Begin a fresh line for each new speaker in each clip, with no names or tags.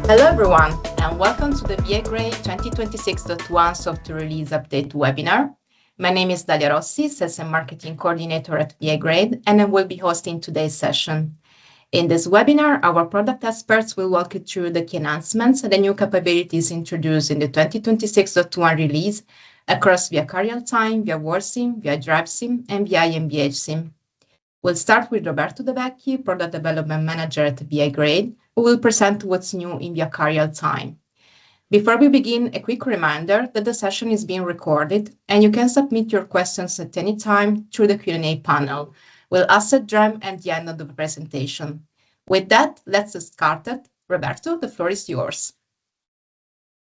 Hello everyone, and welcome to the VI-Grade 2026.1 Software Release Update webinar. My name is Dalia Rossi, Sales and Marketing Coordinator at VI-Grade, and I will be hosting today's session. In this webinar, our product experts will walk you through the key announcements and the new capabilities introduced in the 2026.1 release across VI-CarRealTime, VI-WorldSim, VI-DriveSim, and VI-NVHSim. We'll start with Roberto Vecchi, Product Development Manager at VI-Grade, who will present what's new in VI-CarRealTime. Before we begin, a quick reminder that the session is being recorded and you can submit your questions at any time through the Q&A panel. We'll answer them at the end of the presentation. With that, let's get started. Roberto, the floor is yours.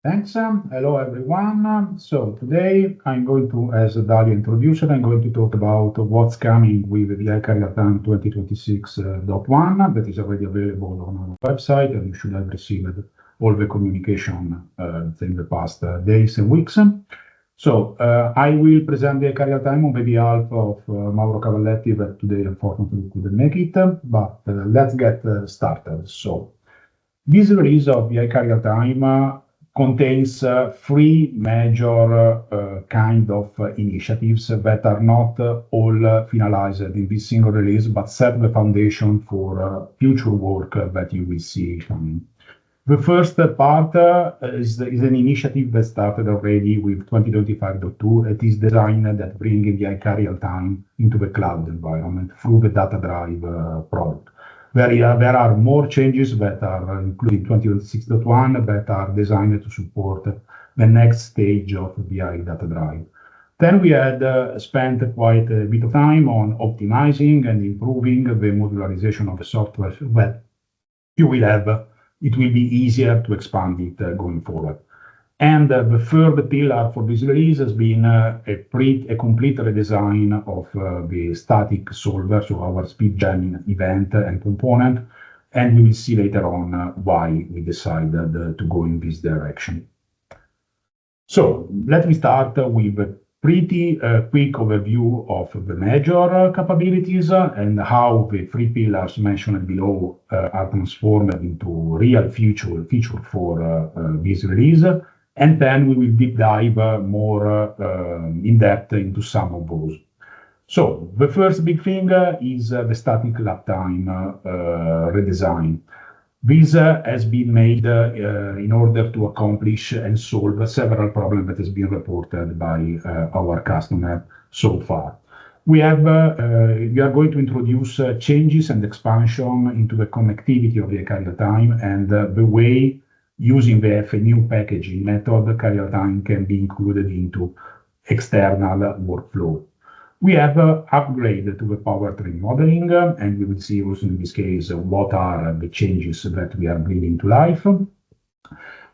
Thanks. Hello, everyone. So today I'm going to, as Dalia introduced, I'm going to talk about what's coming with the VI-CarRealTime 2026.1 that is already available on our website, and you should have received all the communication in the past days and weeks. So I will present the VI-CarRealTime on behalf of Mauro Cavalletti, that today unfortunately couldn't make it, but let's get started. So this release of the VI-CarRealTime contains three major kind of initiatives that are not all finalized in this single release, but set the foundation for future work that you will see coming. The first part is an initiative that started already with 2025.2. It is designed that bringing the VI-CarRealTime into the cloud environment through the data drive product. There are more changes that are included in 2026.1 that are designed to support the next stage of VI data drive. Then we had spent quite a bit of time on optimizing and improving the modularization of the software that you will have. It will be easier to expand it going forward. And the third pillar for this release has been a complete redesign of the static solver, so our speed jamming event and component, and we will see later on why we decided to go in this direction. So let me start with a pretty quick overview of the major capabilities and how the three pillars mentioned below are transformed into real feature for this release. And then we will deep dive more in depth into some of those. So the first big thing is the static lap time redesign. This has been made in order to accomplish and solve several problems that has been reported by our customer so far. We are going to introduce changes and expansion into the connectivity of the VI-CarRealTime and the way using the FNU packaging method, VI-CarRealTime can be included into external workflow. We have upgraded to the powertrain modeling, and we will see also in this case what are the changes that we are bringing to life.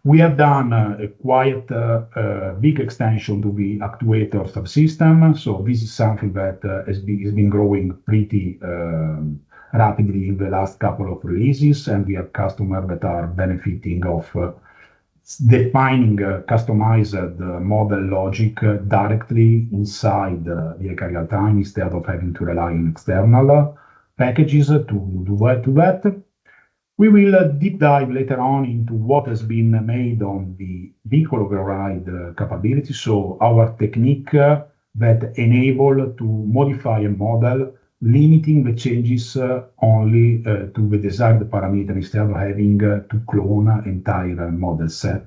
We have done a quite big extension to the actuator subsystem. So this is something that has been growing pretty rapidly in the last couple of releases, and we have customers that are benefiting of defining customized model logic directly inside the VI-CarRealTime instead of having to rely on external packages to do that. We will deep dive later on into what has been made on the vehicle override capability, so our technique that enable to modify a model limiting the changes only to the desired parameter instead of having to clone entire model set.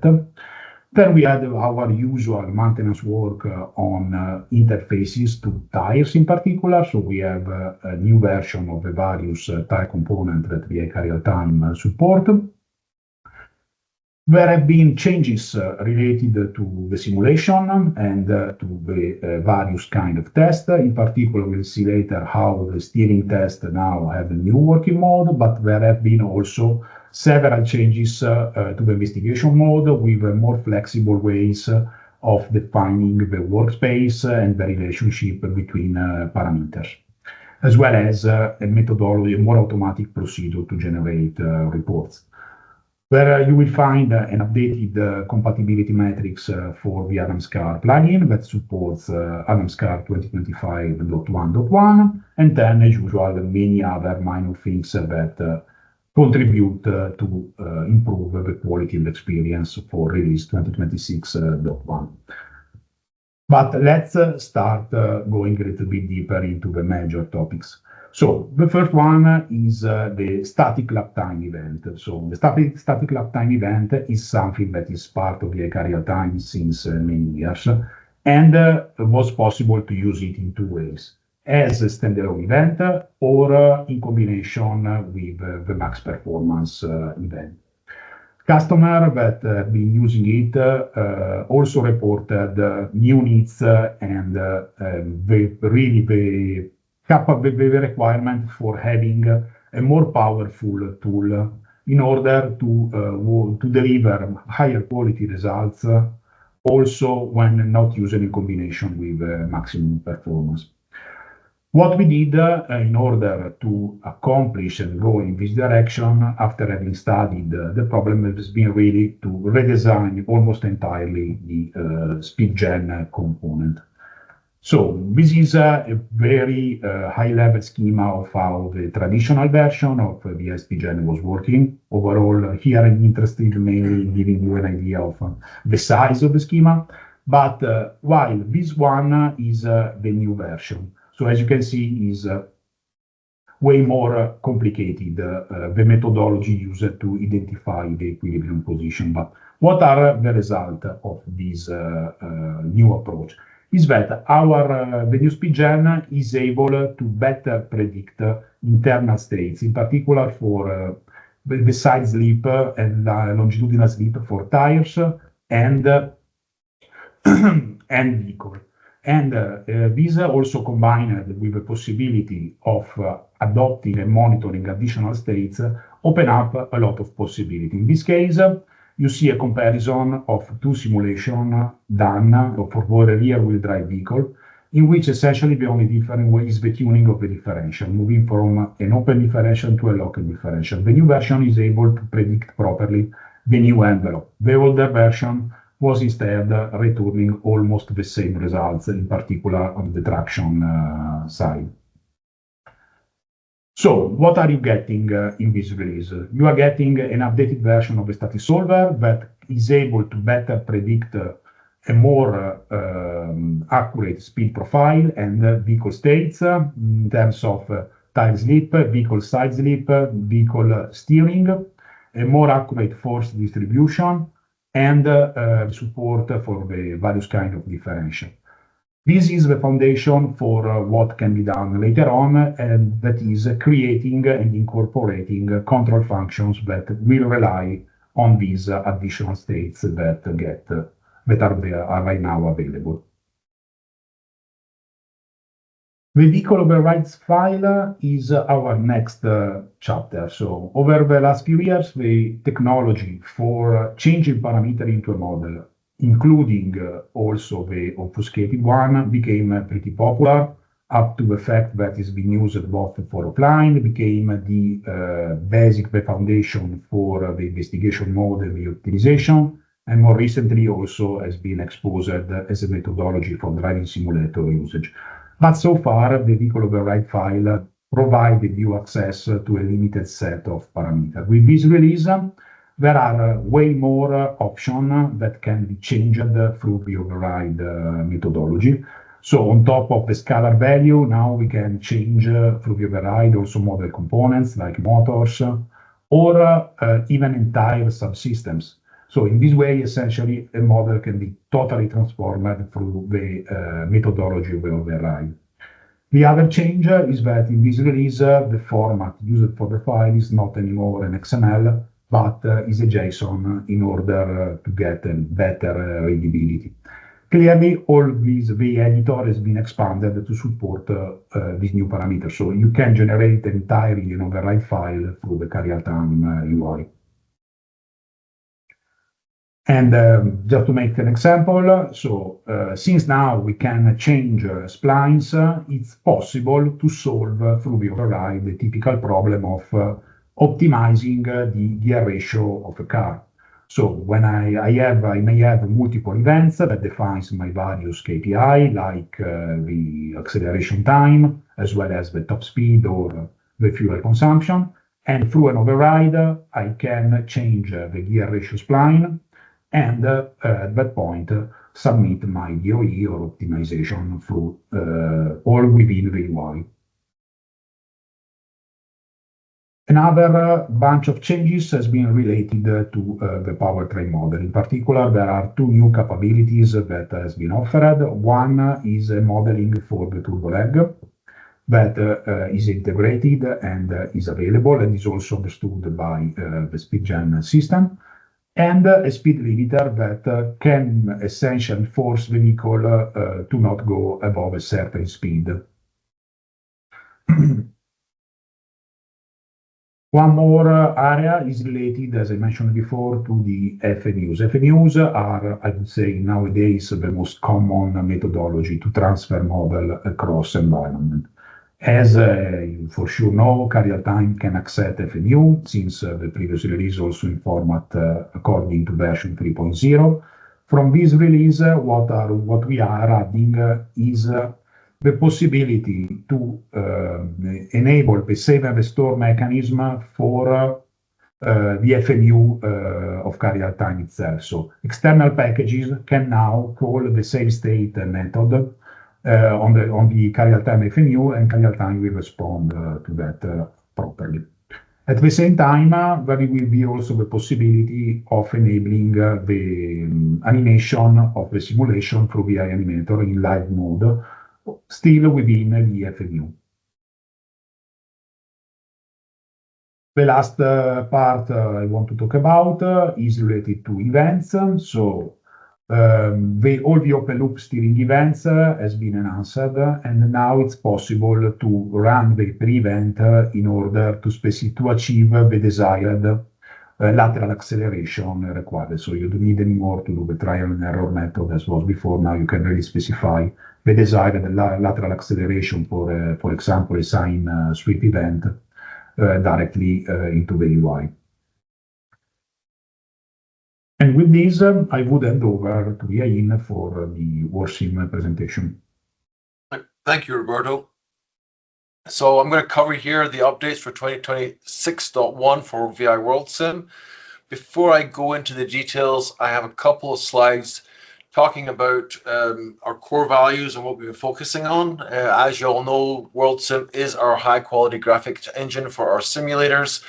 Then we had our usual maintenance work on interfaces to tires in particular. So we have a new version of the various tire components that the VI-CarRealTime support. There have been changes related to the simulation and to the various kind of tests. In particular, we'll see later how the steering test now have a new working mode, but there have been also several changes to the investigation mode with more flexible ways of defining the workspace and the relationship between parameters, as well as a methodology, a more automatic procedure to generate reports. Where you will find an updated compatibility matrix for the ADAMSCAR plugin that supports ADAMSCAR 2025.1.1, and then, as usual, many other minor things that contribute to improve the quality of the experience for release 2026.1. But let's start going a little bit deeper into the major topics. So the first one is the static lap time event. So the static lap time event is something that is part of VI-CarRealTime since many years, and was possible to use it in two ways: as a standalone event or in combination with the max performance event. Customers that have been using it also reported new needs and the requirement for having a more powerful tool in order to deliver higher quality results, also when not used in combination with maximum performance. What we did in order to accomplish and go in this direction, after having studied the problem, has been really to redesign almost entirely the speed gen component. So this is a very high-level schema of how the traditional version of VI Speed Gen was working. Overall, here I'm interested mainly in giving you an idea of the size of the schema, but while this one is the new version. So as you can see, is way more complicated, the methodology used to identify the equilibrium position. But what are the result of this new approach? Is that the new speed gen is able to better predict internal states, in particular for the side slip and longitudinal slip for tires and and vehicle. And these are also combined with the possibility of adopting and monitoring additional states, open up a lot of possibility. In this case, you see a comparison of two simulations done for a rear-wheel drive vehicle, in which essentially the only difference is the tuning of the differential, moving from an open differential to a locked differential. The new version is able to predict properly the new envelope. The older version was instead returning almost the same results, in particular on the traction side. So what are you getting in this release? You are getting an updated version of the static solver that is able to better predict a more accurate speed profile and vehicle states in terms of tire slip, vehicle side slip, vehicle steering, a more accurate force distribution, and support for the various kind of differential. This is the foundation for what can be done later on, and that is creating and incorporating control functions that will rely on these additional states that are right now available. The vehicle overrides file is our next chapter. So over the last few years, the technology for changing parameter into a model, including also the obfuscated one, became pretty popular, up to the fact that it's been used both for offline, became the basic, the foundation for the investigation mode and the optimization, and more recently also has been exposed as a methodology for driving simulator usage. But so far, the vehicle override file provided you access to a limited set of parameters. With this release, there are way more options that can be changed through the override methodology. So on top of the scalar value, now we can change through the override also model components like motors or even entire subsystems. So in this way, essentially, a model can be totally transformed through the methodology of the override. The other change is that in this release, the format used for the file is not anymore an XML, but is a JSON in order to get a better readability. Clearly, all the editor has been expanded to support these new parameters. So you can generate entirely an override file through the CarRealTime UI. And just to make an example, so since now we can change splines, it's possible to solve through the override the typical problem of optimizing the gear ratio of a car. So when I may have multiple events that defines my various KPI, like the acceleration time, as well as the top speed or the fuel consumption. And through an override, I can change the gear ratio spline and at that point submit my DOE or optimization through all within the UI. Another bunch of changes has been related to the powertrain model. In particular, there are two new capabilities that has been offered. One is a modeling for the turbo lag that is integrated and is available and is also understood by the speed gen system, and a speed limiter that can essentially force the vehicle to not go above a certain speed. One more area is related, as I mentioned before, to the FMUs. FMUs are, I would say, nowadays the most common methodology to transfer model across environment. As you for sure know, VI-CarRealTime can accept FMU since the previous release also in format according to version 3.0. From this release, what we are adding is the possibility to enable the save and restore mechanism for the FMU of VI-CarRealTime itself. So external packages can now call the save state method on the VI-CarRealTime FMU, and VI-CarRealTime will respond to that properly. At the same time, there will be also the possibility of enabling the animation of the simulation through VI Animator in live mode, still within the FMU. The last part I want to talk about is related to events. So all the open loop steering events has been enhanced, and now it's possible to run the pre-event in order to achieve the desired lateral acceleration required. So you don't need anymore to do the trial and error method as was before. Now you can really specify the desired lateral acceleration for example, a sine sweep event directly into the UI. And with this, I would hand over to Iain for the VI-WorldSim presentation.
Thank you, Roberto. So I'm going to cover here the updates for 2026.1 for VI-WorldSim. Before I go into the details, I have a couple of slides talking about our core values and what we've been focusing on. As you all know, WorldSim is our high-quality graphics engine for our simulators,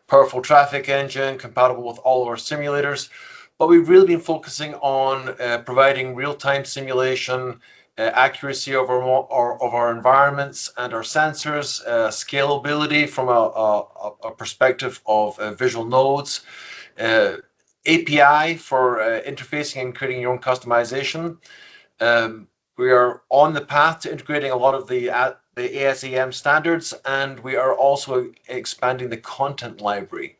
powerful traffic engine, compatible with all of our simulators. But we've really been focusing on providing real-time simulation, accuracy of our environments and our sensors, scalability from a perspective of visual nodes, API for interfacing and creating your own customization. We are on the path to integrating a lot of the ASAM standards, and we are also expanding the content library.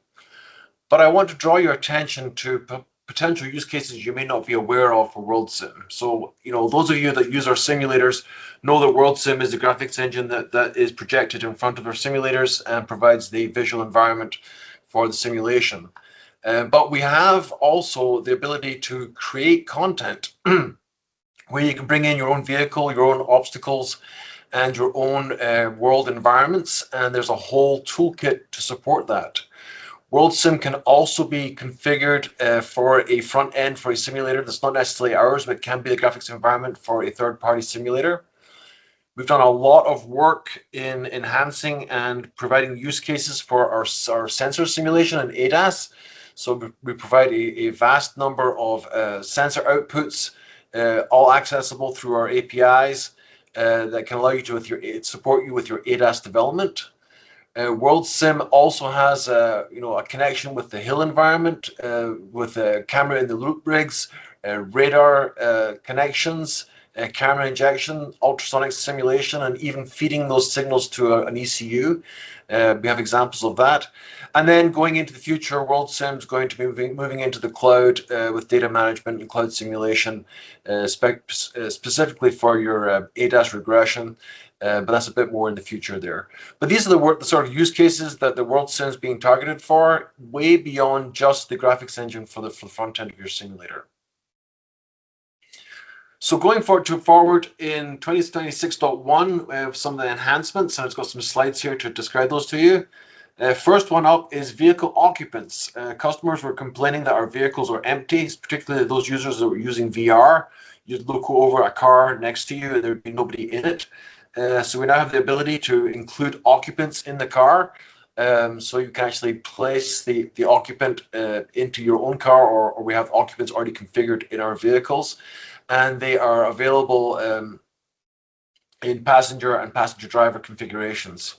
But I want to draw your attention to potential use cases you may not be aware of for WorldSim. So, those of you that use our simulators know that WorldSim is the graphics engine that is projected in front of our simulators and provides the visual environment for the simulation. But we have also the ability to create content where you can bring in your own vehicle, your own obstacles, and your own world environments. And there's a whole toolkit to support that. WorldSim can also be configured for a front end for a simulator that's not necessarily ours, but can be the graphics environment for a third-party simulator. We've done a lot of work in enhancing and providing use cases for our sensor simulation and ADAS. So we provide a vast number of sensor outputs, all accessible through our APIs that can allow you to support you with your ADAS development. WorldSim also has a connection with the hill environment, with a camera in the loop rigs, radar connections, camera injection, ultrasonic simulation, and even feeding those signals to an ECU. We have examples of that. And then going into the future, WorldSim is going to be moving into the cloud with data management and cloud simulation, specifically for your ADAS regression. But that's a bit more in the future there. But these are the sort of use cases that the WorldSim is being targeted for, way beyond just the graphics engine for the front end of your simulator. So going forward in 2026.1, we have some of the enhancements, and it's got some slides here to describe those to you. First one up is vehicle occupants. Customers were complaining that our vehicles are empty, particularly those users that were using VR. You'd look over a car next to you and there'd be nobody in it. So we now have the ability to include occupants in the car. So you can actually place the occupant into your own car, or we have occupants already configured in our vehicles. And they are available in passenger and passenger driver configurations.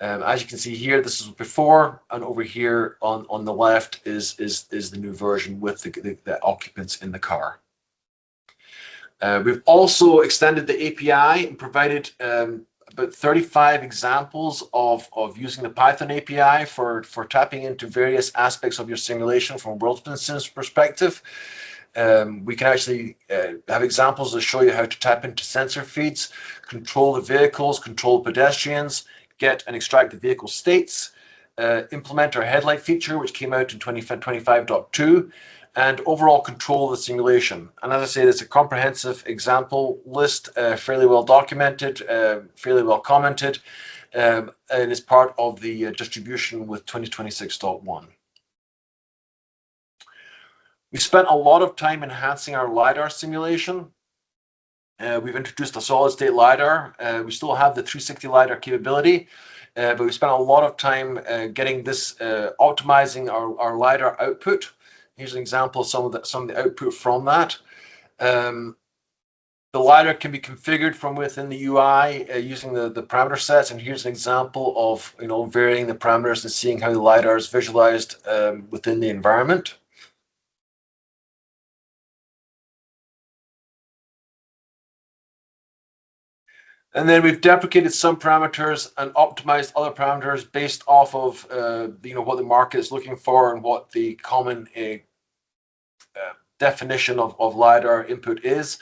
As you can see here, this is before, and over here on the left is the new version with the occupants in the car. We've also extended the API and provided about 35 examples of using the Python API for tapping into various aspects of your simulation from WorldSim's perspective. We can actually have examples that show you how to tap into sensor feeds, control the vehicles, control pedestrians, get and extract the vehicle states, implement our headlight feature, which came out in 25.2, and overall control the simulation. And as I say, there's a comprehensive example list, fairly well documented, fairly well commented, and is part of the distribution with 2026.1. We spent a lot of time enhancing our LiDAR simulation. We've introduced a solid-state LiDAR. We still have the 360 LiDAR capability, but we spent a lot of time getting this, optimizing our LiDAR output. Here's an example of some of the output from that. The LiDAR can be configured from within the UI using the parameter sets, and here's an example of varying the parameters and seeing how the LiDAR is visualized within the environment. And then we've deprecated some parameters and optimized other parameters based off of what the market is looking for and what the common definition of LiDAR input is.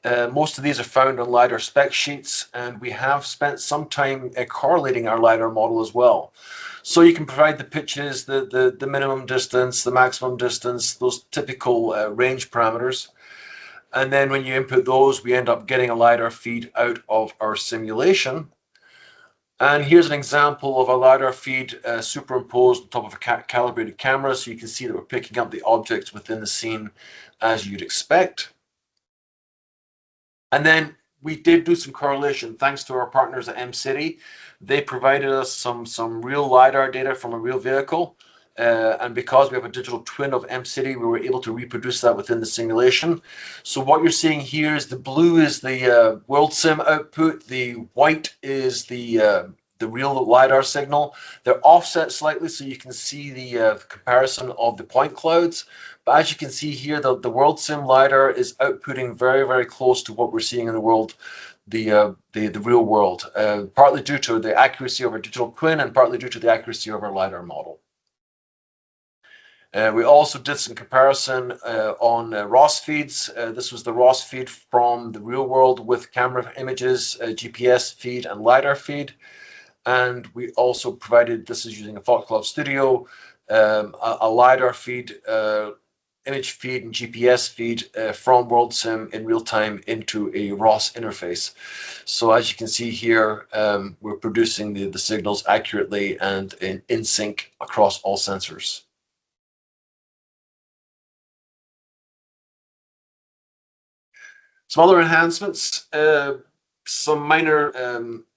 Most of these are found on LiDAR spec sheets, and we have spent some time correlating our LiDAR model as well. So you can provide the pitches, the minimum distance, the maximum distance, those typical range parameters. And then when you input those, we end up getting a LiDAR feed out of our simulation. And here's an example of a LiDAR feed superimposed on top of a calibrated camera, so you can see that we're picking up the objects within the scene as you'd expect. And then we did do some correlation thanks to our partners at MCity. They provided us some real LiDAR data from a real vehicle. And because we have a digital twin of MCity, we were able to reproduce that within the simulation. So what you're seeing here is the blue is the WorldSim output, the white is the real LiDAR signal. They're offset slightly so you can see the comparison of the point clouds. But as you can see here, the WorldSim LiDAR is outputting very, very close to what we're seeing in the world, the real world, partly due to the accuracy of our digital twin and partly due to the accuracy of our LiDAR model. We also did some comparison on ROS feeds. This was the ROS feed from the real world with camera images, GPS feed, and LiDAR feed. And we also provided, this is using a Foxglove Studio, a LiDAR feed, image feed, and GPS feed from WorldSim in real time into a ROS interface. So as you can see here, we're producing the signals accurately and in sync across all sensors. Some other enhancements, some minor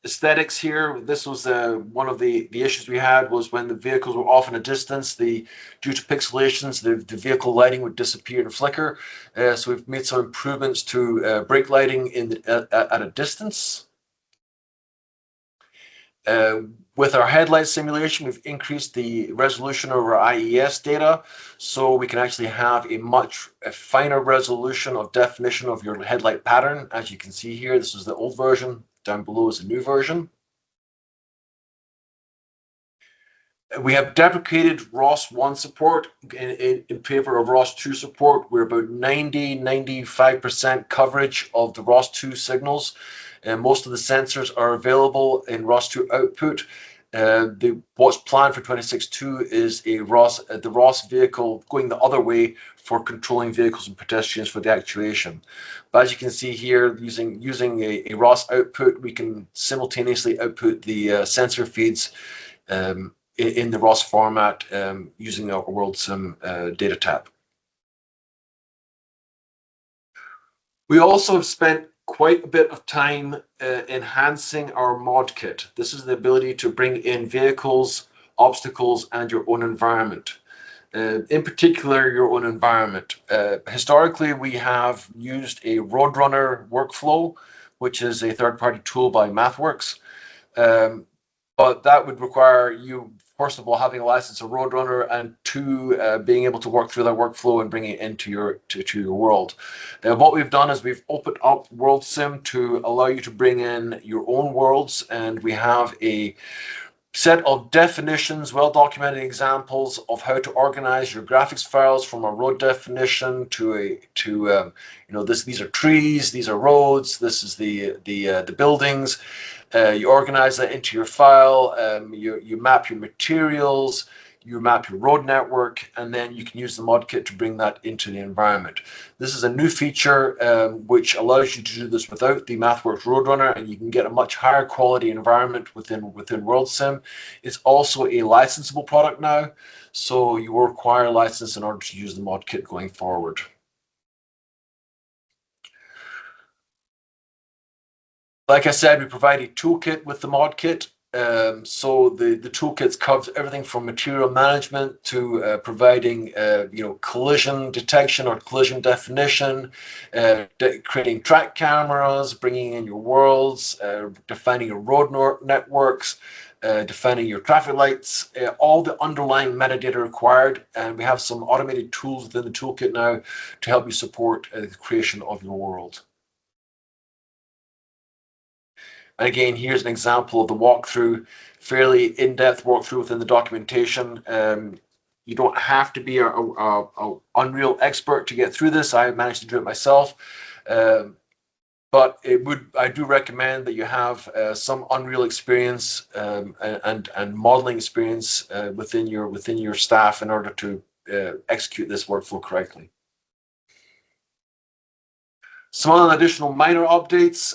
aesthetics here. This was one of the issues we had was when the vehicles were off in a distance, due to pixelations, the vehicle lighting would disappear and flicker. So we've made some improvements to brake lighting at a distance. With our headlight simulation, we've increased the resolution of our IES data, so we can actually have a much finer resolution of definition of your headlight pattern. As you can see here, this is the old version. Down below is the new version. We have deprecated ROS 1 support in favor of ROS 2 support. We're about 95% coverage of the ROS 2 signals. And most of the sensors are available in ROS 2 output. What's planned for 26.2 is the ROS vehicle going the other way for controlling vehicles and pedestrians for the actuation. But as you can see here, using a ROS output, we can simultaneously output the sensor feeds in the ROS format using our WorldSim data tab. We also have spent quite a bit of time enhancing our mod kit. This is the ability to bring in vehicles, obstacles, and your own environment. In particular, your own environment. Historically, we have used a Roadrunner workflow, which is a third-party tool by MathWorks. But that would require you, first of all, having a license of Roadrunner, and two, being able to work through that workflow and bring it into your world. What we've done is we've opened up WorldSim to allow you to bring in your own worlds, and we have a set of definitions, well-documented examples of how to organize your graphics files from a road definition to these are trees, these are roads, this is the buildings. You organize that into your file. You map your materials, you map your road network, and then you can use the mod kit to bring that into the environment. This is a new feature which allows you to do this without the MathWorks Roadrunner, and you can get a much higher quality environment within WorldSim. It's also a licensable product now, so you will require a license in order to use the mod kit going forward. Like I said, we provide a toolkit with the mod kit. So the toolkits covers everything from material management to providing collision detection or collision definition, creating track cameras, bringing in your worlds, defining your road networks, defining your traffic lights, all the underlying metadata required. And we have some automated tools within the toolkit now to help you support the creation of your world. And again, here's an example of the walkthrough, fairly in-depth walkthrough within the documentation. You don't have to be an Unreal expert to get through this. I managed to do it myself. But I do recommend that you have some Unreal experience and modeling experience within your staff in order to execute this workflow correctly. Some other additional minor updates.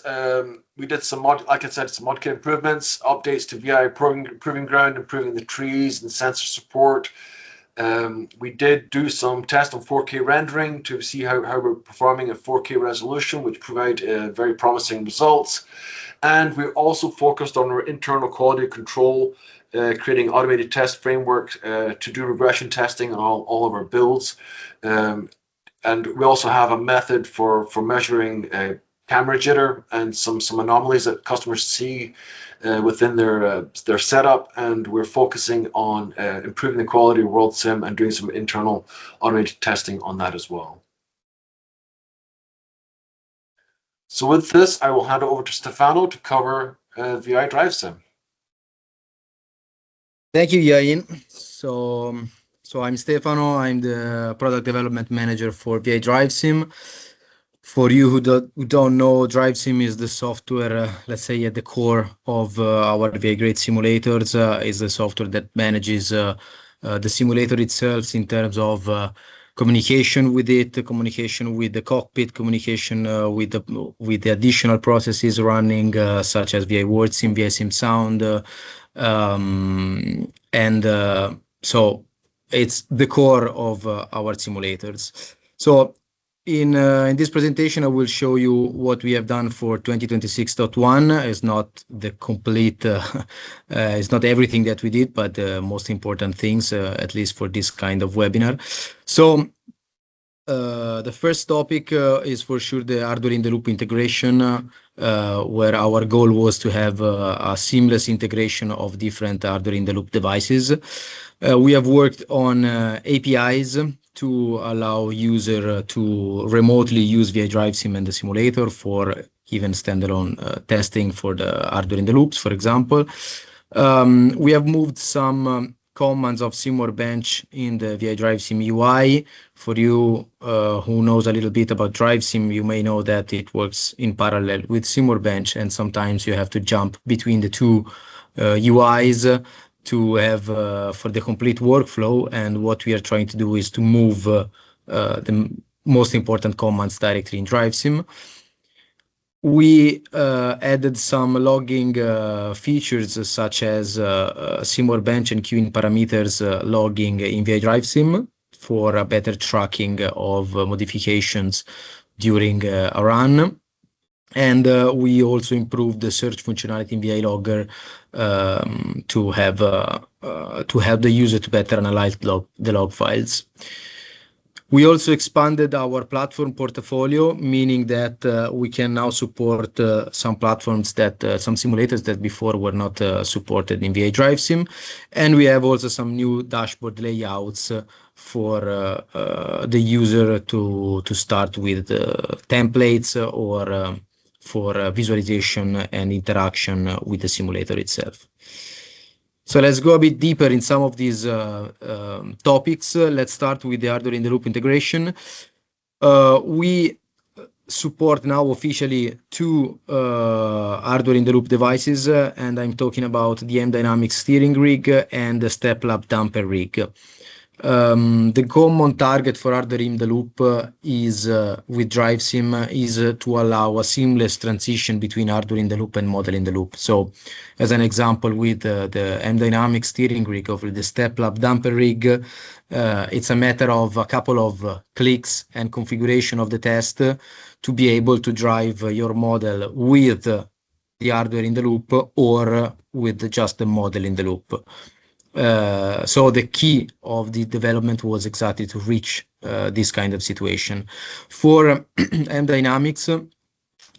We did some mod kit improvements, updates to VI Proving Ground, improving the trees and sensor support. We did do some tests on 4K rendering to see how we're performing at 4K resolution, which provide very promising results. And we also focused on our internal quality control, creating automated test framework to do regression testing on all of our builds. And we also have a method for measuring camera jitter and some anomalies that customers see within their setup. And we're focusing on improving the quality of WorldSim and doing some internal automated testing on that as well. So with this, I will hand it over to Stefano to cover VI-DriveSim.
Thank you, Iain. So I'm Stefano. I'm the product development manager for VI-DriveSim. For you who don't know, DriveSim is the software, let's say, at the core of our VI-grade simulators. Is the software that manages the simulator itself in terms of communication with it, communication with the cockpit, communication with the additional processes running, such as VI-WorldSim, VI-Sim Sound, so it's the core of our simulators. So in this presentation, I will show you what we have done for 2026.1. It's not the complete, it's not everything that we did, but the most important things, at least for this kind of webinar. So the first topic is for sure the hardware-in-the-loop integration, where our goal was to have a seamless integration of different hardware-in-the-loop devices. We have worked on APIs to allow user to remotely use VI-DriveSim and the simulator for even standalone testing for the hardware-in-the-loops, for example. We have moved some commands of SimWorkbench in the VI-DriveSim UI. For you who knows a little bit about DriveSim, you may know that it works in parallel with SimWorkbench, and sometimes you have to jump between the two UIs to have for the complete workflow. And what we are trying to do is to move the most important commands directly in DriveSim. We added some logging features such as sim workbench and queuing parameters logging in VI-DriveSim for a better tracking of modifications during a run. And we also improved the search functionality in VI Logger to help the user to better analyze the log files. We also expanded our platform portfolio, meaning that we can now support some platforms some simulators that before were not supported in VI-DriveSim. And we have also some new dashboard layouts for the user to start with templates or for visualization and interaction with the simulator itself. So let's go a bit deeper in some of these topics. Let's start with the hardware-in-the-loop integration. We support now officially two hardware-in-the-loop devices, and I'm talking about the M-Dynamics steering rig and the StepLab damper rig. The common target for hardware-in-the-loop is with DriveSim is to allow a seamless transition between hardware-in-the-loop and model-in-the-loop. So, as an example, with the M-Dynamics steering rig or the StepLab damper rig, it's a matter of a couple of clicks and configuration of the test to be able to drive your model with the hardware-in-the-loop or with just the model-in-the-loop. So the key of the development was exactly to reach this kind of situation. For M-Dynamics,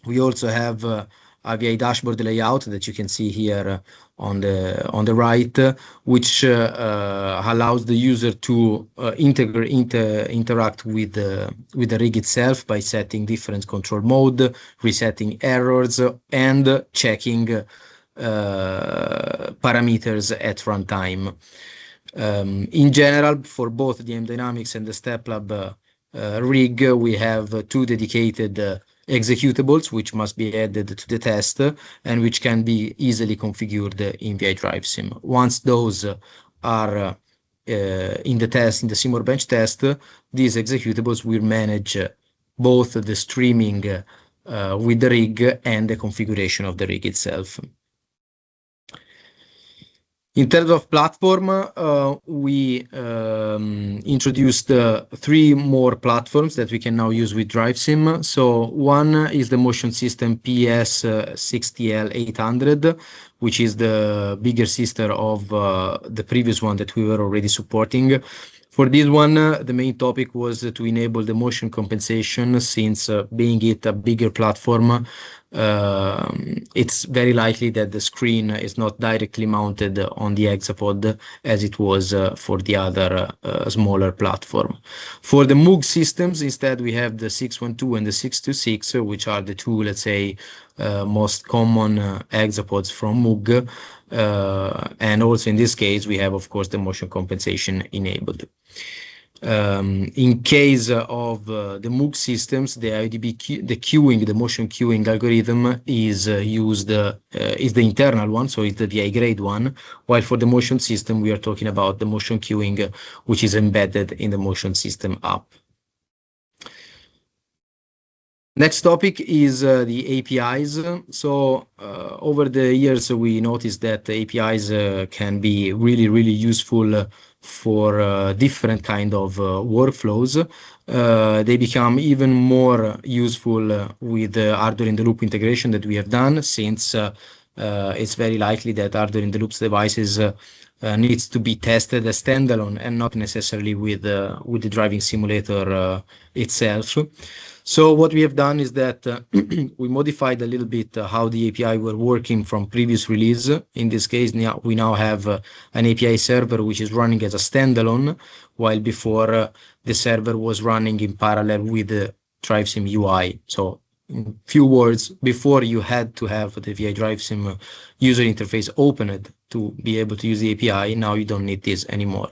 we also have a VI dashboard layout that you can see here on the right, which allows the user to interact with the rig itself by setting different control mode, resetting errors, and checking parameters at runtime. In general, for both the M-Dynamics and the StepLab rig, we have two dedicated executables which must be added to the test and which can be easily configured in VI-DriveSim. Once those are in the sim workbench test, these executables will manage both the streaming with the rig and the configuration of the rig itself. In terms of platform, we introduced three more platforms that we can now use with DriveSim. So one is the motion system PS60L800, which is the bigger sister of the previous one that we were already supporting. For this one, the main topic was to enable the motion compensation, since being it a bigger platform, it's very likely that the screen is not directly mounted on the hexapod as it was for the other smaller platform. For the Moog systems, instead, we have the 612 and the 626, which are the two, let's say, most common hexapods from Moog. And also in this case, we have, of course, the motion compensation enabled. In case of the Moog systems, the IDB, the motion queuing algorithm is used, is the internal one, so it's the VI grade one, while for the motion system, we are talking about the motion queuing, which is embedded in the motion system app. Next topic is the APIs. So over the years, we noticed that APIs can be really, really useful for different kind of workflows. They become even more useful with the hardware-in-the-loop integration that we have done, since it's very likely that hardware-in-the-loop devices needs to be tested as standalone and not necessarily with the driving simulator itself. So what we have done is that we modified a little bit how the API were working from previous release. In this case, we now have an API server which is running as a standalone, while before the server was running in parallel with the DriveSim UI. So in few words, before you had to have the VI-DriveSim user interface opened to be able to use the API. Now you don't need this anymore.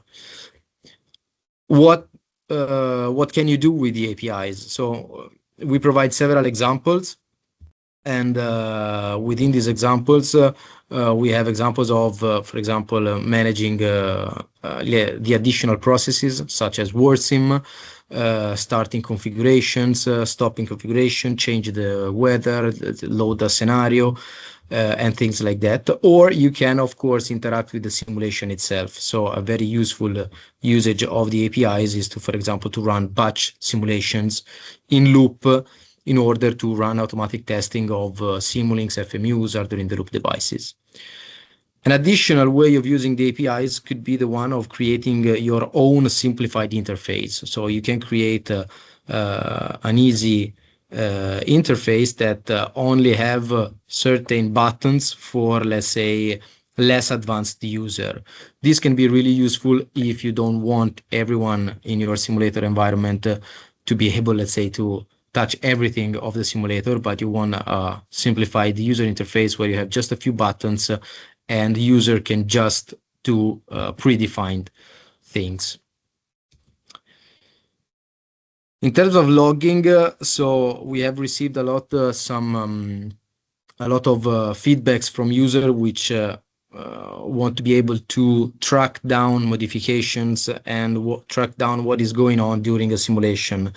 What can you do with the APIs? So we provide several examples. And within these examples, we have examples of, for example, managing the additional processes such as WorldSim, starting configurations, stopping configuration, change the weather, load the scenario, and things like that. Or you can, of course, interact with the simulation itself. So a very useful usage of the APIs is to, for example, to run batch simulations in loop in order to run automatic testing of Simulinks, FMUs, or during the loop devices. An additional way of using the APIs could be the one of creating your own simplified interface. So you can create an easy interface that only have certain buttons for, let's say, less advanced user. This can be really useful if you don't want everyone in your simulator environment to be able, let's say, to touch everything of the simulator, but you want a simplified user interface where you have just a few buttons and the user can just do predefined things. In terms of logging, so we have received a lot of feedbacks from users which want to be able to track down modifications and track down what is going on during a simulation.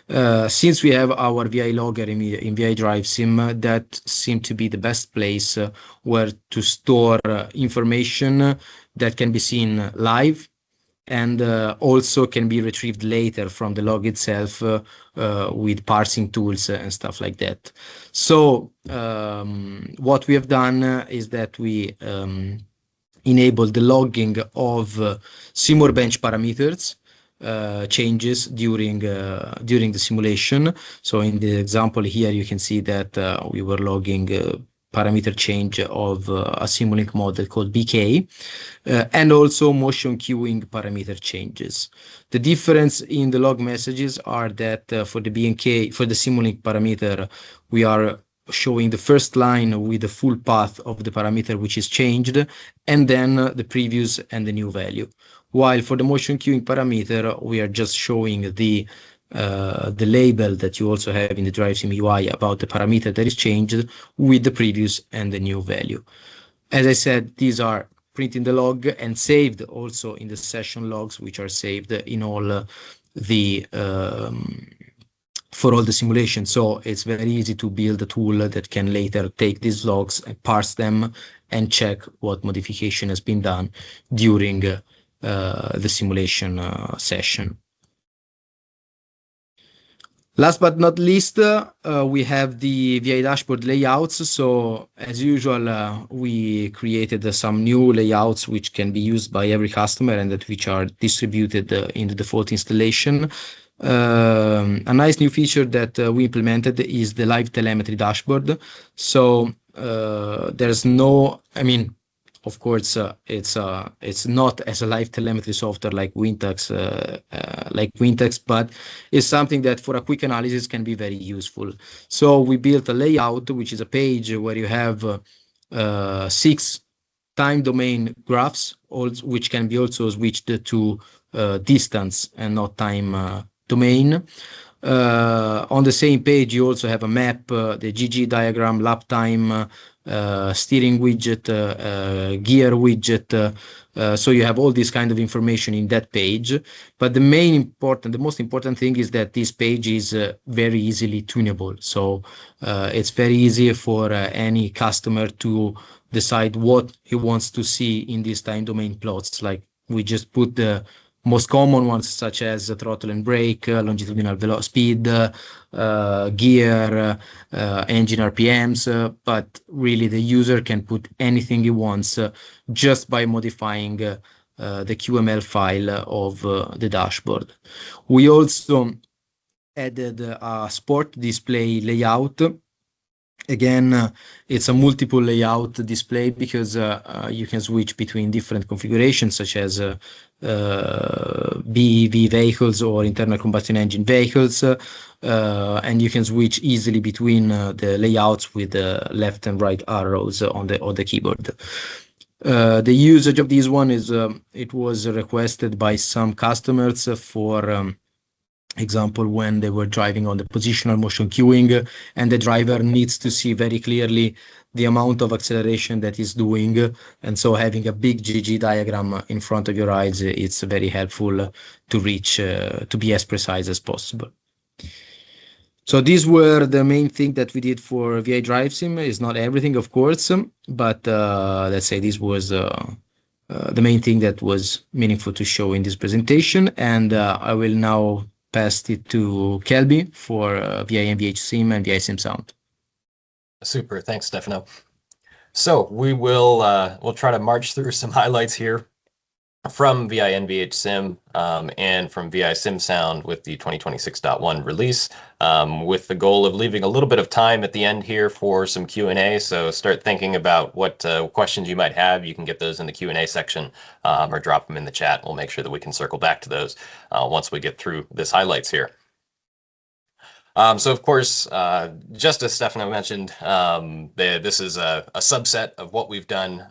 Since we have our VI logger in VI-DriveSim, that seemed to be the best place where to store information that can be seen live and also can be retrieved later from the log itself with parsing tools and stuff like that. So what we have done is that we enabled the logging of SimWorkbench parameters changes during the simulation. So in the example here, you can see that we were logging parameter change of a Simulink model called BK, and also motion queuing parameter changes. The difference in the log messages are that for the BNK, for the Simulink parameter, we are showing the first line with the full path of the parameter which is changed, and then the previous and the new value. While for the motion queuing parameter, we are just showing the label that you also have in the DriveSim UI about the parameter that is changed with the previous and the new value. As I said, these are printed in the log and saved also in the session logs, which are saved in all the for all the simulations. So it's very easy to build a tool that can later take these logs and parse them and check what modification has been done during the simulation session. Last but not least, we have the VI dashboard layouts. So as usual, we created some new layouts which can be used by every customer and that which are distributed in the default installation. A nice new feature that we implemented is the live telemetry dashboard. So there's no, I mean, of course, it's not as a live telemetry software like Wintex, but it's something that for a quick analysis can be very useful. So we built a layout, which is a page where you have 6 time domain graphs, which can be also switched to distance and not time domain. On the same page, you also have a map, the GG diagram, lap time, steering widget, gear widget. So you have all this kind of information in that page. But the most important thing is that this page is very easily tunable. So it's very easy for any customer to decide what he wants to see in these time domain plots. Like we just put the most common ones such as throttle and brake, longitudinal speed, gear, engine RPMs, but really the user can put anything he wants just by modifying the QML file of the dashboard. We also added a sport display layout. Again, it's a multiple layout display because you can switch between different configurations such as BEV vehicles or internal combustion engine vehicles, and you can switch easily between the layouts with the left and right arrows on the keyboard. The usage of this one is it was requested by some customers for example, when they were driving on the positional motion queuing, and the driver needs to see very clearly the amount of acceleration that he's doing. And so having a big GG diagram in front of your eyes, it's very helpful to reach, to be as precise as possible. So these were the main thing that we did for VI-DriveSim. It's not everything, of course, but let's say this was the main thing that was meaningful to show in this presentation. And I will now pass it to Kelby for VI-NVHSim and VI-Sim Sound.
Super, thanks, Stefano. So we will we'll try to march through some highlights here from VI-NVHSim and from VI-Sim Sound with the 2026.1 release, with the goal of leaving a little bit of time at the end here for some Q&A. So start thinking about what questions you might have. You can get those in the Q&A section or drop them in the chat. We'll make sure that we can circle back to those once we get through this highlights here. So of course, just as Stefano mentioned, this is a subset of what we've done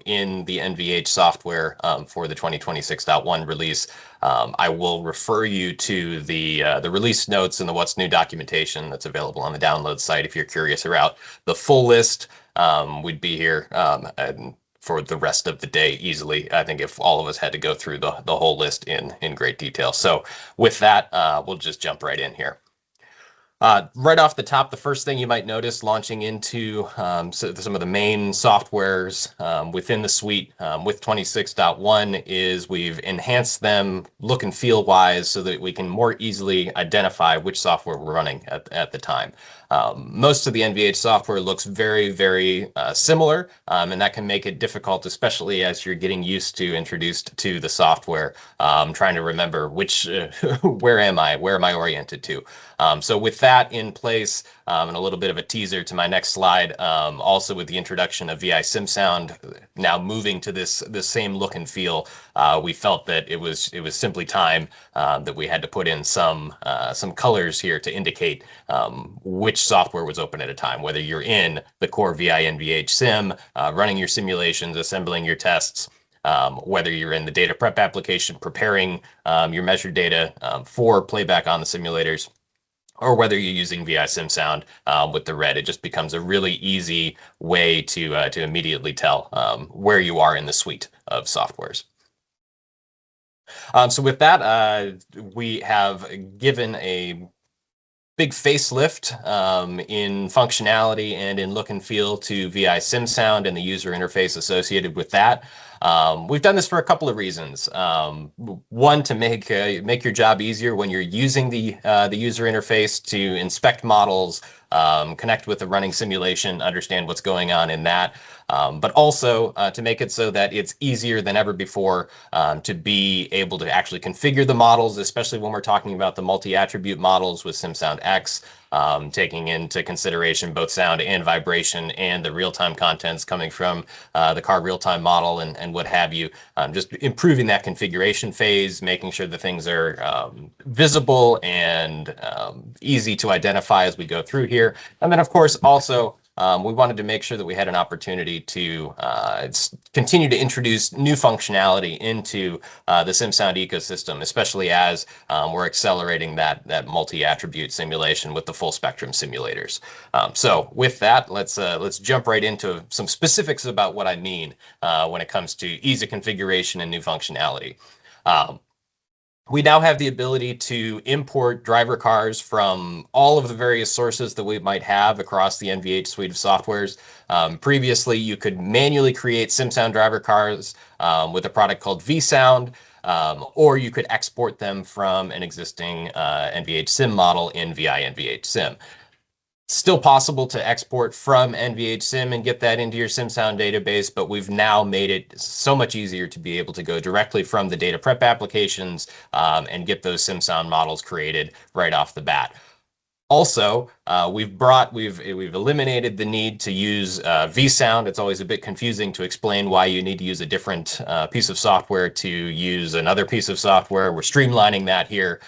in the NVH software for the 2026.1 release. I will refer you to the release notes and the What's New documentation that's available on the download site if you're curious about the full list. We'd be here and for the rest of the day easily, I think, if all of us had to go through the whole list in great detail. So with that, we'll just jump right in here. Right off the top, the first thing you might notice launching into some of the main softwares within the suite with 26.1 is we've enhanced them look and feel wise so that we can more easily identify which software we're running at the time. Most of the NVH software looks very, very similar, and that can make it difficult, especially as you're getting introduced to the software, trying to remember which, where am I oriented to? So with that in place, and a little bit of a teaser to my next slide, also with the introduction of VI-Sim Sound, now moving to this same look and feel, we felt that it was simply time that we had to put in some colors here to indicate which software was open at a time, whether you're in the core VI-NVHSim, running your simulations, assembling your tests, whether you're in the data prep application, preparing your measured data for playback on the simulators, or whether you're using VI-Sim Sound with the red. It just becomes a really easy way to immediately tell where you are in the suite of softwares. So with that, we have given a big facelift in functionality and in look and feel to VI-Sim Sound and the user interface associated with that. We've done this for a couple of reasons. One, to make your job easier when you're using the user interface to inspect models, connect with the running simulation, understand what's going on in that, but also to make it so that it's easier than ever before to be able to actually configure the models, especially when we're talking about the multi-attribute models with SimSound X, taking into consideration both sound and vibration and the real-time contents coming from the VI-CarRealTime model and what have you. Just improving that configuration phase, making sure that things are visible and easy to identify as we go through here. And then, of course, also we wanted to make sure that we had an opportunity to continue to introduce new functionality into the SimSound ecosystem, especially as we're accelerating that multi-attribute simulation with the full spectrum simulators. So with that, let's jump right into some specifics about what I mean when it comes to ease of configuration and new functionality. We now have the ability to import driver cars from all of the various sources that we might have across the NVH suite of softwares. Previously, you could manually create SimSound driver cars with a product called vSound, or you could export them from an existing NVHSim model in VI-NVHSim. Still possible to export from NVHSim and get that into your SimSound database, but we've now made it so much easier to be able to go directly from the data prep applications and get those SimSound models created right off the bat. Also, we've eliminated the need to use vSound. It's always a bit confusing to explain why you need to use a different piece of software to use another piece of software. We're streamlining that here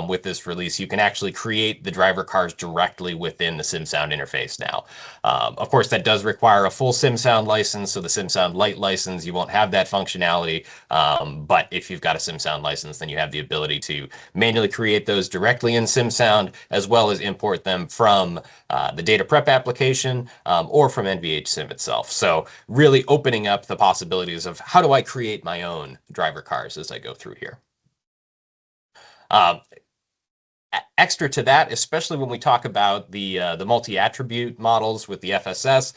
with this release. You can actually create the driver cars directly within the SimSound interface now. Of course, that does require a full SimSound license, so the SimSound Lite license, you won't have that functionality. But if you've got a SimSound license, then you have the ability to manually create those directly in SimSound, as well as import them from the data prep application or from NVHSim itself. So really opening up the possibilities of how do I create my own driver cars as I go through here. Extra to that, especially when we talk about the multi-attribute models with the FSS,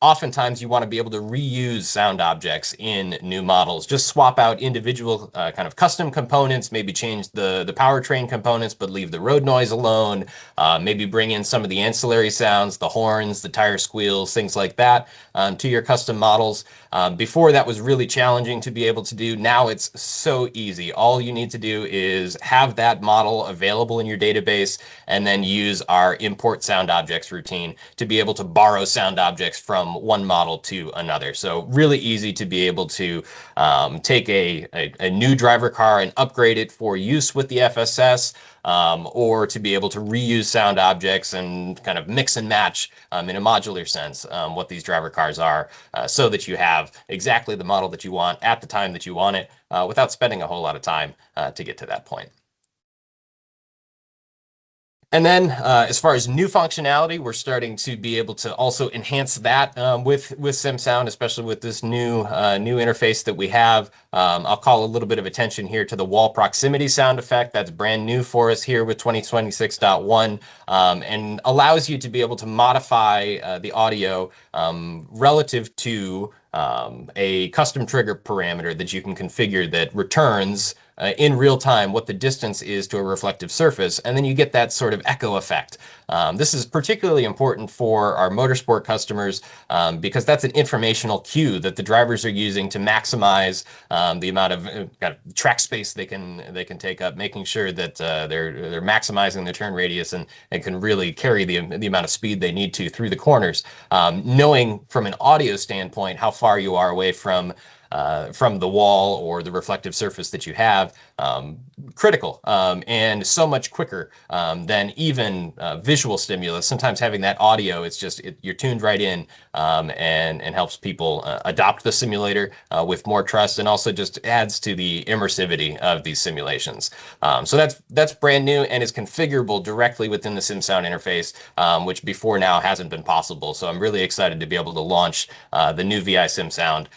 oftentimes you want to be able to reuse sound objects in new models. Just swap out individual kind of custom components, maybe change the powertrain components, but leave the road noise alone. Maybe bring in some of the ancillary sounds, the horns, the tire squeals, things like that to your custom models. Before that was really challenging to be able to do. Now it's so easy. All you need to do is have that model available in your database and then use our import sound objects routine to be able to borrow sound objects from one model to another. So really easy to be able to take a new driver car and upgrade it for use with the FSS, or to be able to reuse sound objects and kind of mix and match in a modular sense what these driver cars are, so that you have exactly the model that you want at the time that you want it without spending a whole lot of time to get to that point. And then as far as new functionality, we're starting to be able to also enhance that with SimSound, especially with this new interface that we have. I'll call a little bit of attention here to the wall proximity sound effect. That's brand new for us here with 2026.1, and allows you to be able to modify the audio relative to a custom trigger parameter that you can configure that returns in real time what the distance is to a reflective surface, and then you get that sort of echo effect. This is particularly important for our motorsport customers because that's an informational cue that the drivers are using to maximize the amount of kind of track space they can take up, making sure that they're maximizing their turn radius and can really carry the amount of speed they need to through the corners. Knowing from an audio standpoint how far you are away from the wall or the reflective surface that you have, critical, and so much quicker than even visual stimulus. Sometimes having that audio, it's just you're tuned right in, and helps people adopt the simulator with more trust, and also just adds to the immersivity of these simulations. So that's brand new and is configurable directly within the SimSound interface, which before now hasn't been possible. So I'm really excited to be able to launch the new VI-SimSound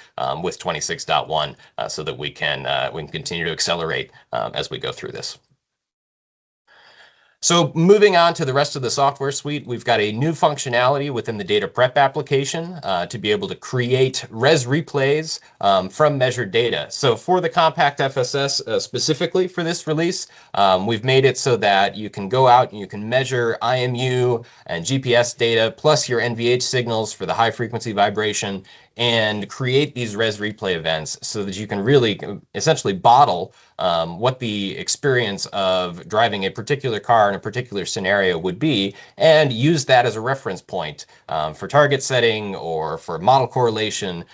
with 26.1 so that we can continue to accelerate as we go through this. So moving on to the rest of the software suite, we've got a new functionality within the data prep application to be able to create res replays from measured data. So for the compact FSS specifically for this release, we've made it so that you can go out and you can measure IMU and GPS data plus your NVH signals for the high frequency vibration and create these res replay events so that you can really essentially bottle what the experience of driving a particular car in a particular scenario would be, and use that as a reference point for target setting or for model correlation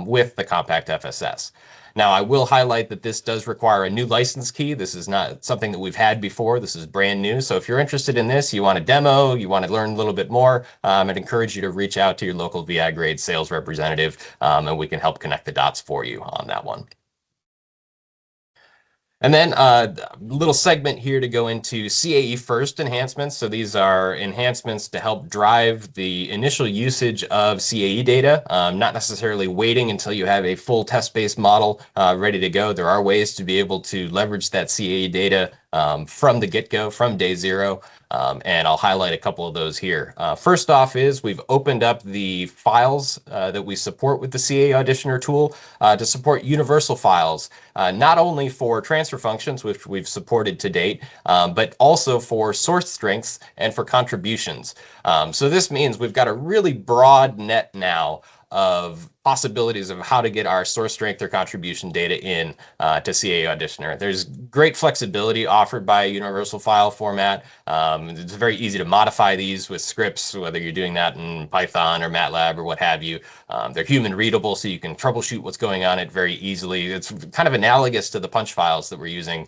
with the compact FSS. Now, I will highlight that this does require a new license key. This is not something that we've had before. This is brand new. So if you're interested in this, you want a demo, you want to learn a little bit more, I'd encourage you to reach out to your local VI grade sales representative, and we can help connect the dots for you on that one. And then a little segment here to go into CAE first enhancements. So these are enhancements to help drive the initial usage of CAE data, not necessarily waiting until you have a full test-based model ready to go. There are ways to be able to leverage that CAE data from the get-go, from day zero, and I'll highlight a couple of those here. First off is we've opened up the files that we support with the CAE Auditioner tool to support universal files, not only for transfer functions, which we've supported to date, but also for source strengths and for contributions. So this means we've got a really broad net now of possibilities of how to get our source strength or contribution data in to CA Auditioner. There's great flexibility offered by a universal file format. It's very easy to modify these with scripts, whether you're doing that in Python or MATLAB or what have you. They're human readable, so you can troubleshoot what's going on it very easily. It's kind of analogous to the punch files that we're using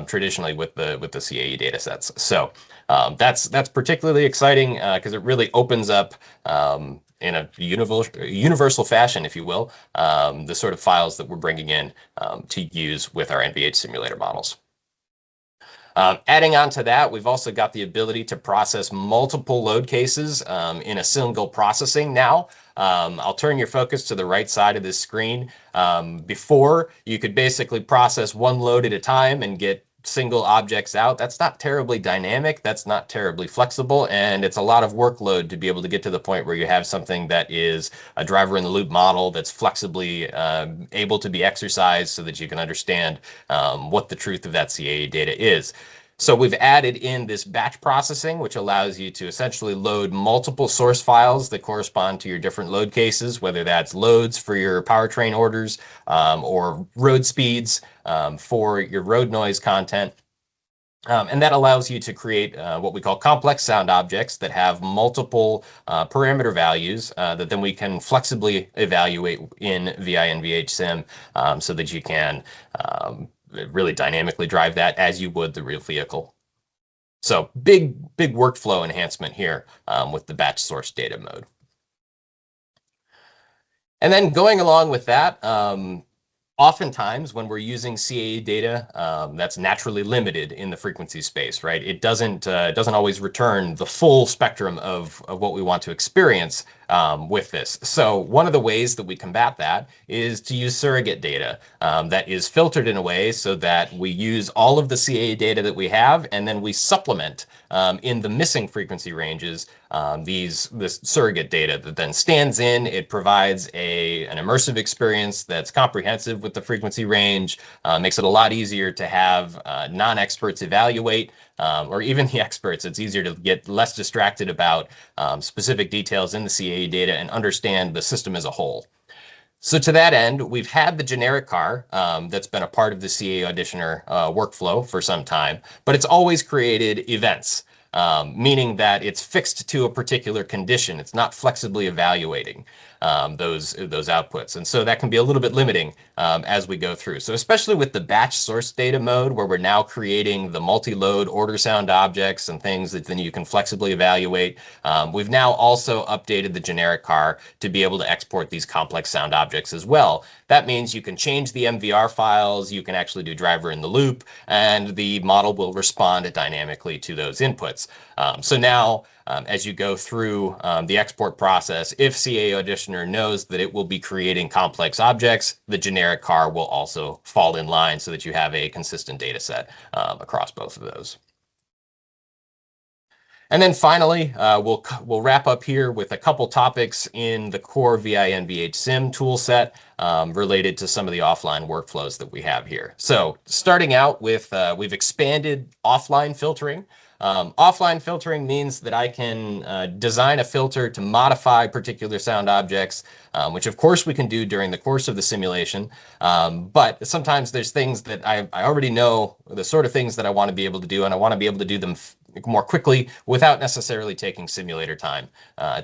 traditionally with the CAE data sets. So that's particularly exciting because it really opens up in a universal fashion, if you will, the sort of files that we're bringing in to use with our NVH simulator models. Adding on to that, we've also got the ability to process multiple load cases in a single processing now. I'll turn your focus to the right side of this screen. Before, you could basically process one load at a time and get single objects out. That's not terribly dynamic, that's not terribly flexible, and it's a lot of workload to be able to get to the point where you have something that is a driver in the loop model that's flexibly able to be exercised so that you can understand what the truth of that CAE data is. So we've added in this batch processing, which allows you to essentially load multiple source files that correspond to your different load cases, whether that's loads for your powertrain orders or road speeds for your road noise content. And that allows you to create what we call complex sound objects that have multiple parameter values that then we can flexibly evaluate in VI-NVHSim so that you can really dynamically drive that as you would the real vehicle. So big workflow enhancement here with the batch source data mode. And then going along with that, oftentimes when we're using CAE data, that's naturally limited in the frequency space, right? It doesn't always return the full spectrum of what we want to experience with this. So one of the ways that we combat that is to use surrogate data that is filtered in a way so that we use all of the CAE data that we have, and then we supplement in the missing frequency ranges this surrogate data that then stands in. It provides an immersive experience that's comprehensive with the frequency range, makes it a lot easier to have non-experts evaluate, or even the experts. It's easier to get less distracted about specific details in the CAE data and understand the system as a whole. So to that end, we've had the generic car that's been a part of the CAE Auditioner workflow for some time, but it's always created events, meaning that it's fixed to a particular condition. It's not flexibly evaluating those outputs. And so that can be a little bit limiting as we go through. So especially with the batch source data mode, where we're now creating the multi-load order sound objects and things that then you can flexibly evaluate, we've now also updated the generic car to be able to export these complex sound objects as well. That means you can change the MVR files, you can actually do driver in the loop, and the model will respond dynamically to those inputs. So now, as you go through the export process, if CAE Auditioner knows that it will be creating complex objects, the generic car will also fall in line so that you have a consistent data set across both of those. And then finally, we'll wrap up here with a couple topics in the core VI-NVHSim toolset related to some of the offline workflows that we have here. So starting out with, we've expanded offline filtering. Offline filtering means that I can design a filter to modify particular sound objects, which of course we can do during the course of the simulation. But sometimes there's things that I already know, the sort of things that I want to be able to do, and I want to be able to do them more quickly without necessarily taking simulator time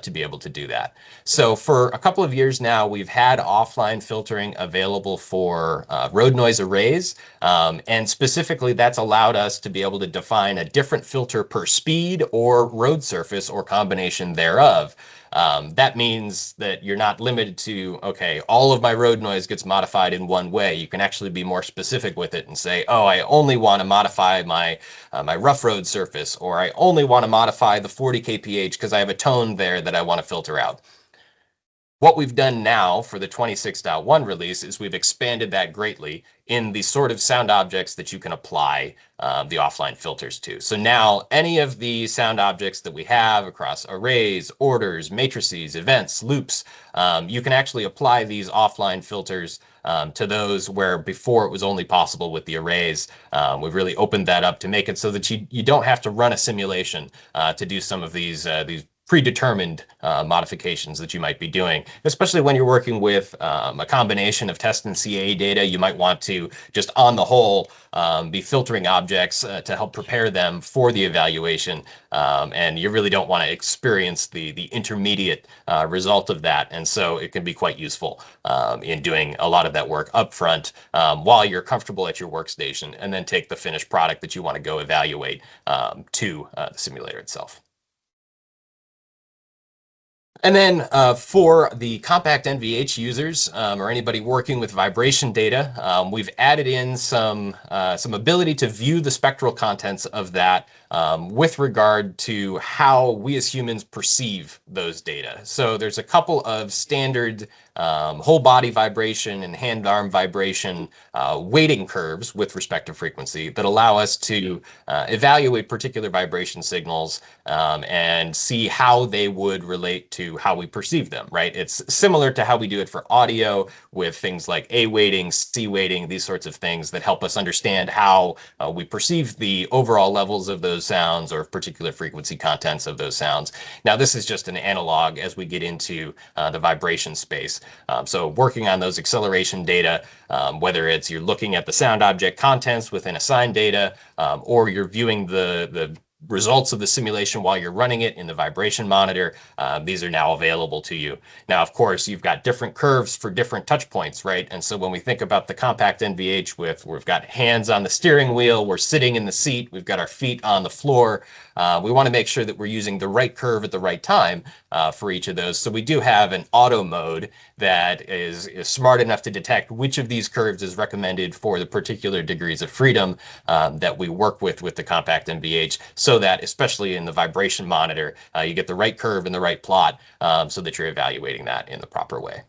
to be able to do that. So for a couple of years now, we've had offline filtering available for road noise arrays. And specifically, that's allowed us to be able to define a different filter per speed or road surface or combination thereof. That means that you're not limited to, okay, all of my road noise gets modified in one way. You can actually be more specific with it and say, oh, I only want to modify my rough road surface, or I only want to modify the 40 kph because I have a tone there that I want to filter out. What we've done now for the 26.1 release is we've expanded that greatly in the sort of sound objects that you can apply the offline filters to. So now any of the sound objects that we have across arrays, orders, matrices, events, loops, you can actually apply these offline filters to those where before it was only possible with the arrays. We've really opened that up to make it so that you don't have to run a simulation to do some of these predetermined modifications that you might be doing, especially when you're working with a combination of test and CA data. You might want to just on the whole be filtering objects to help prepare them for the evaluation, and you really don't want to experience the intermediate result of that. And so it can be quite useful in doing a lot of that work up front while you're comfortable at your workstation, and then take the finished product that you want to go evaluate to the simulator itself. And then for the compact NVH users or anybody working with vibration data, we've added in some ability to view the spectral contents of that with regard to how we as humans perceive those data. So there's a couple of standard whole body vibration and hand arm vibration weighting curves with respect to frequency that allow us to evaluate particular vibration signals and see how they would relate to how we perceive them, right? It's similar to how we do it for audio with things like A weighting, C weighting, these sorts of things that help us understand how we perceive the overall levels of those sounds or particular frequency contents of those sounds. Now, this is just an analog as we get into the vibration space. So working on those acceleration data, whether it's you're looking at the sound object contents within assigned data, or you're viewing the results of the simulation while you're running it in the vibration monitor, these are now available to you. Now, of course, you've got different curves for different touch points, right? And so when we think about the compact NVH we've got hands on the steering wheel, we're sitting in the seat, we've got our feet on the floor, we want to make sure that we're using the right curve at the right time for each of those. So we do have an auto mode that is smart enough to detect which of these curves is recommended for the particular degrees of freedom that we work with the compact NVH, so that especially in the vibration monitor, you get the right curve and the right plot so that you're evaluating that in the proper way.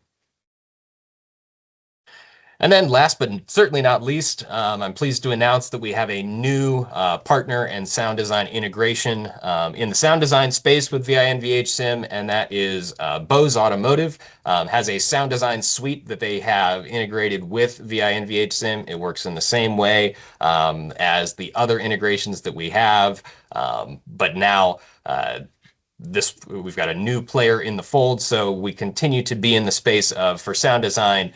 And then last but certainly not least, I'm pleased to announce that we have a new partner and sound design integration in the sound design space with VI-NVHSim, and that is Bose Automotive. Has a sound design suite that they have integrated with VI-NVHSim. It works in the same way as the other integrations that we have, but now we've got a new player in the fold, so we continue to be in the space of, for sound design,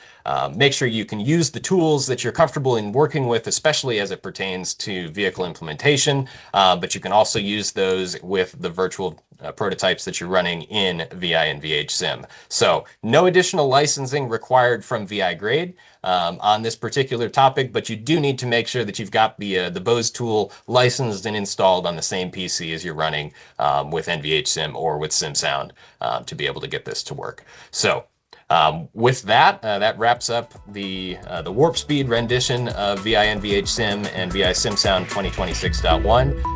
make sure you can use the tools that you're comfortable in working with, especially as it pertains to vehicle implementation, but you can also use those with the virtual prototypes that you're running in VI-NVHSim. So no additional licensing required from VI Grade on this particular topic, but you do need to make sure that you've got the Bose tool licensed and installed on the same PC as you're running with NVHSim or with SimSound to be able to get this to work. So with that, that wraps up the warp speed rendition of VI-NVHSim and VI-SimSound 2026.1.